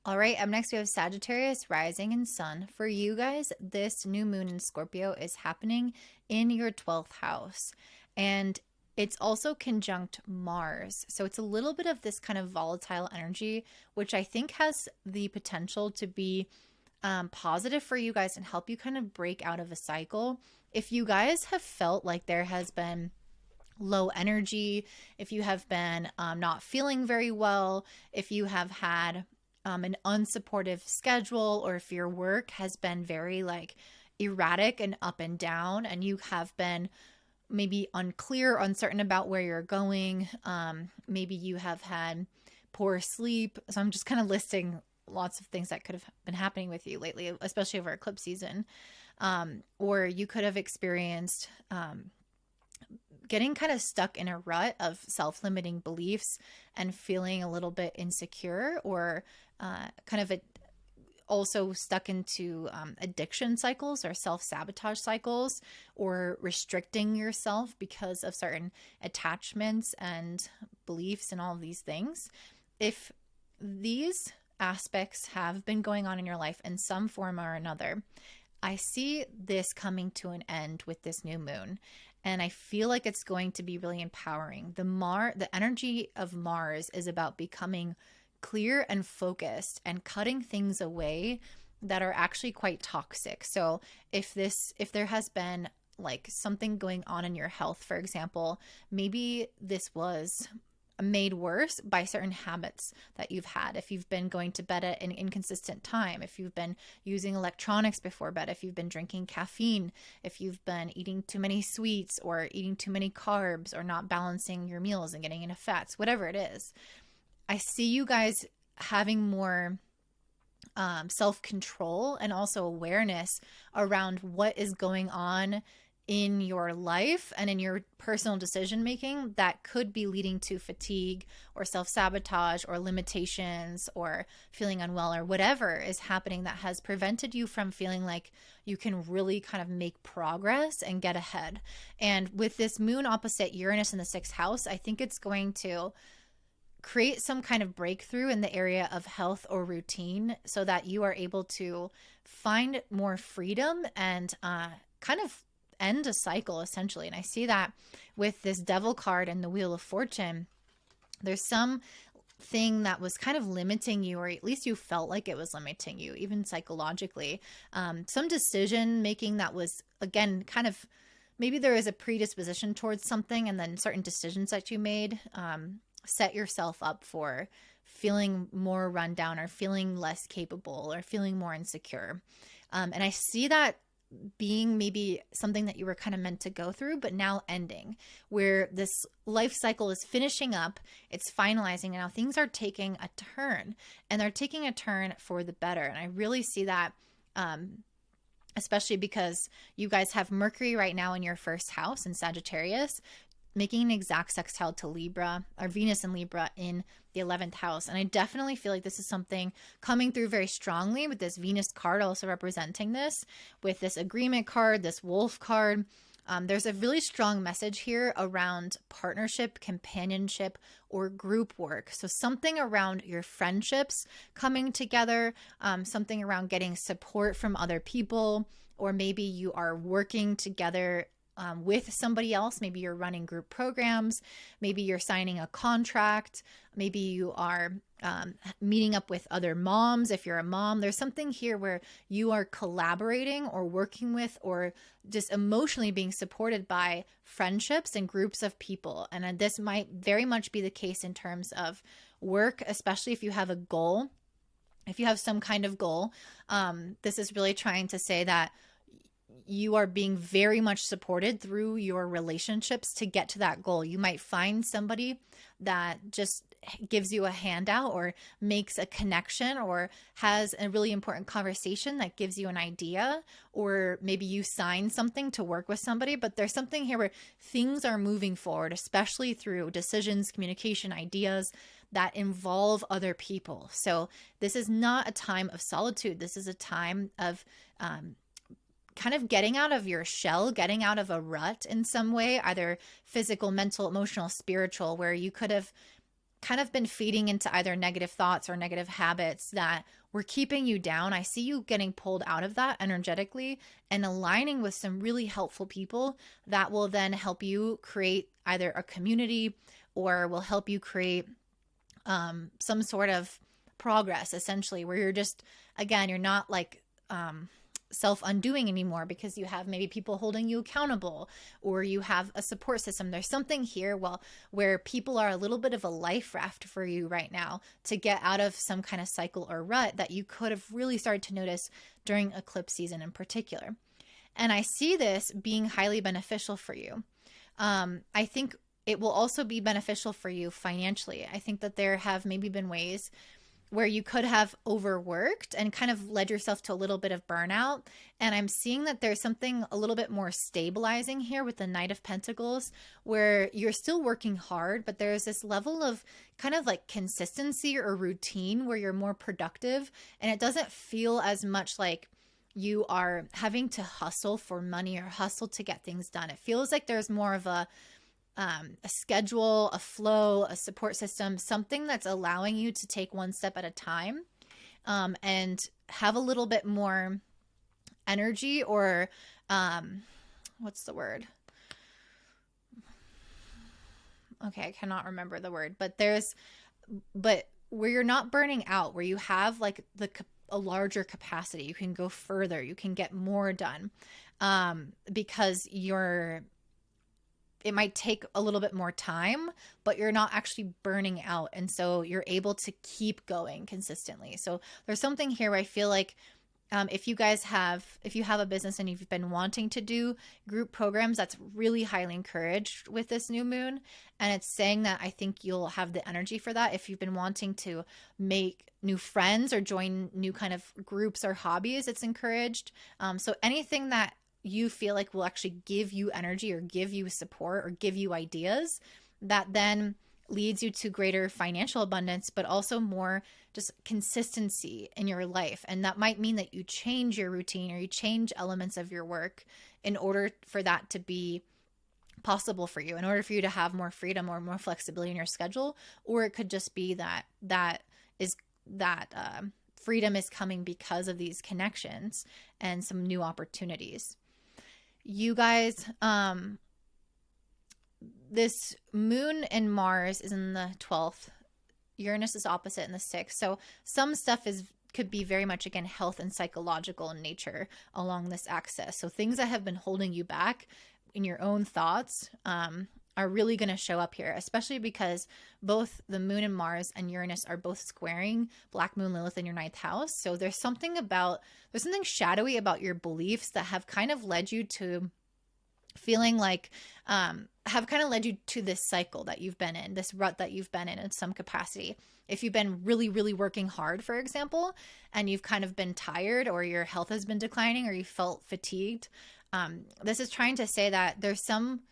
All right, up next we have Sagittarius, rising and sun. For you guys, this new moon in Scorpio is happening in your 12th house. And it's also conjunct Mars. So it's a little bit of this kind of volatile energy, which I think has the potential to be positive for you guys and help you kind of break out of a cycle. If you guys have felt like there has been low energy, if you have been not feeling very well, if you have had an unsupportive schedule, or if your work has been very like erratic and up and down, and you have been maybe unclear, uncertain about where you're going, maybe you have had poor sleep. So I'm just kind of listing lots of things that could have been happening with you lately, especially over eclipse season. Or you could have experienced getting kind of stuck in a rut of self-limiting beliefs and feeling a little bit insecure, or kind of also stuck into addiction cycles or self-sabotage cycles, or restricting yourself because of certain attachments and beliefs and all of these things. If these aspects have been going on in your life in some form or another, I see this coming to an end with this new moon. And I feel like it's going to be really empowering. The energy of Mars is about becoming clear and focused and cutting things away that are actually quite toxic. So if there has been like something going on in your health, for example, maybe this was made worse by certain habits that you've had. If you've been going to bed at an inconsistent time, if you've been using electronics before bed, if you've been drinking caffeine, if you've been eating too many sweets or eating too many carbs, or not balancing your meals and getting enough fats, whatever it is, I see you guys having more self-control and also awareness around what is going on in your life and in your personal decision making that could be leading to fatigue or self-sabotage or limitations or feeling unwell, or whatever is happening that has prevented you from feeling like you can really kind of make progress and get ahead. And with this moon opposite Uranus in the 6th house, I think it's going to create some kind of breakthrough in the area of health or routine, so that you are able to find more freedom and kind of end a cycle essentially. And I see that with this Devil card and the Wheel of Fortune. There's some thing that was kind of limiting you, or at least you felt like it was limiting you, even psychologically. Some decision making that was, again, kind of, maybe there is a predisposition towards something, and then certain decisions that you made set yourself up for feeling more run down, or feeling less capable, or feeling more insecure. And I see that being maybe something that you were kind of meant to go through, but now ending, where this life cycle is finishing up, it's finalizing, and now things are taking a turn, and they're taking a turn for the better. And I really see that, especially because you guys have Mercury right now in your 1st house in Sagittarius, making an exact sextile to Libra, or Venus in Libra in the 11th house. And I definitely feel like this is something coming through very strongly with this Venus card also representing this, with this agreement card, this wolf card. There's a really strong message here around partnership, companionship, or group work. So something around your friendships coming together, something around getting support from other people, or maybe you are working together with somebody else. Maybe you're running group programs, maybe you're signing a contract, maybe you are meeting up with other moms. If you're a mom, there's something here where you are collaborating or working with, or just emotionally being supported by friendships and groups of people. And this might very much be the case in terms of work, especially if you have a goal. If you have some kind of goal, this is really trying to say that you are being very much supported through your relationships to get to that goal. You might find somebody that just gives you a handout, or makes a connection, or has a really important conversation that gives you an idea, or maybe you sign something to work with somebody. But there's something here where things are moving forward, especially through decisions, communication, ideas that involve other people. So this is not a time of solitude. This is a time of kind of getting out of your shell, getting out of a rut in some way, either physical, mental, emotional, spiritual, where you could have kind of been feeding into either negative thoughts or negative habits that were keeping you down. I see you getting pulled out of that energetically and aligning with some really helpful people that will then help you create either a community or will help you create some sort of progress, essentially, where you're just, again, you're not like self-undoing anymore because you have maybe people holding you accountable or you have a support system. There's something here, well, where people are a little bit of a life raft for you right now to get out of some kind of cycle or rut that you could have really started to notice during eclipse season in particular. And I see this being highly beneficial for you. I think it will also be beneficial for you financially. I think that there have maybe been ways where you could have overworked and kind of led yourself to a little bit of burnout. And I'm seeing that there's something a little bit more stabilizing here with the Knight of Pentacles, where you're still working hard, but there's this level of kind of like consistency or routine where you're more productive. And it doesn't feel as much like you are having to hustle for money or hustle to get things done. It feels like there's more of a schedule, a flow, a support system, something that's allowing you to take one step at a time, and have a little bit more energy or, what's the word? Okay, I cannot remember the word, but where you're not burning out, where you have like a larger capacity, you can go further, you can get more done, because it might take a little bit more time, but you're not actually burning out. And so you're able to keep going consistently. So there's something here where I feel like if you have a business and you've been wanting to do group programs, that's really highly encouraged with this new moon. And it's saying that I think you'll have the energy for that. If you've been wanting to make new friends or join new kind of groups or hobbies, it's encouraged. So anything that you feel like will actually give you energy or give you support or give you ideas, that then leads you to greater financial abundance, but also more just consistency in your life. And that might mean that you change your routine or you change elements of your work in order for that to be possible for you, in order for you to have more freedom or more flexibility in your schedule. Or it could just be that freedom is coming because of these connections and some new opportunities. You guys, this moon and Mars is in the 12th. Uranus is opposite in the 6th. So some stuff could be very much, again, health and psychological in nature along this axis. So things that have been holding you back in your own thoughts are really going to show up here, especially because both the moon and Mars and Uranus are both squaring Black Moon Lilith in your 9th house. So there's something shadowy about your beliefs that have kind of led you to feeling like, have kind of led you to this cycle that you've been in, this rut that you've been in some capacity. If you've been really, really working hard, for example, and you've kind of been tired or your health has been declining or you felt fatigued, this is trying to say that there's some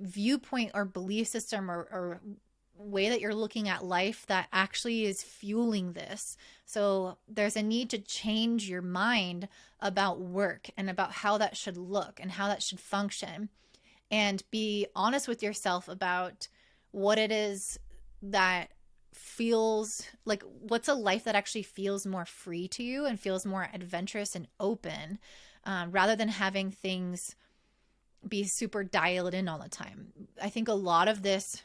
viewpoint or belief system or way that you're looking at life that actually is fueling this. So there's a need to change your mind about work and about how that should look and how that should function, and be honest with yourself about what it is that feels like, what's a life that actually feels more free to you and feels more adventurous and open, rather than having things be super dialed in all the time. I think a lot of this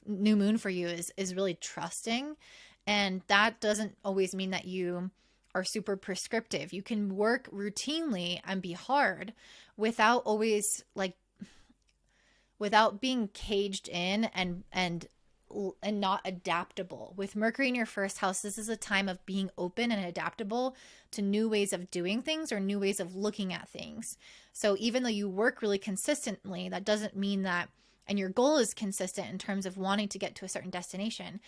new moon for you is really trusting, and that doesn't always mean that you are super prescriptive. You can work routinely and be hard without being caged in and not adaptable. With Mercury in your 1st house, this is a time of being open and adaptable to new ways of doing things or new ways of looking at things. So even though you work really consistently, that doesn't mean that, and your goal is consistent in terms of wanting to get to a certain destination,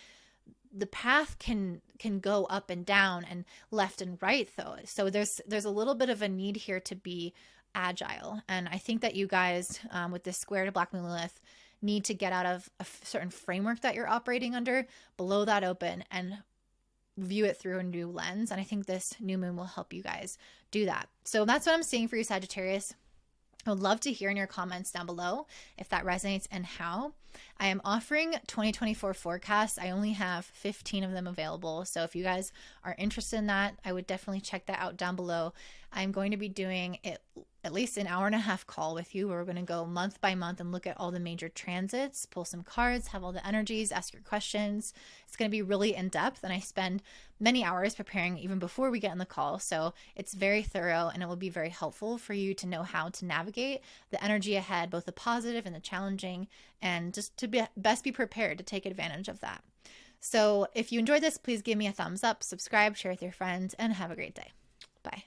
the path can go up and down and left and right though. So there's a little bit of a need here to be agile. And I think that you guys, with this square to Black Moon Lilith, need to get out of a certain framework that you're operating under, blow that open and view it through a new lens. And I think this new moon will help you guys do that. So that's what I'm seeing for you, Sagittarius. I would love to hear in your comments down below if that resonates and how. I am offering 2024 forecasts. I only have 15 of them available. So if you guys are interested in that, I would definitely check that out down below. I'm going to be doing it at least an hour and a half call with you where we're going to go month by month and look at all the major transits, pull some cards, have all the energies, ask your questions. It's going to be really in depth, and I spend many hours preparing even before we get on the call. So it's very thorough, and it will be very helpful for you to know how to navigate the energy ahead, both the positive and the challenging, and just to best be prepared to take advantage of that. So if you enjoyed this, please give me a thumbs up, subscribe, share with your friends, and have a great day. Bye.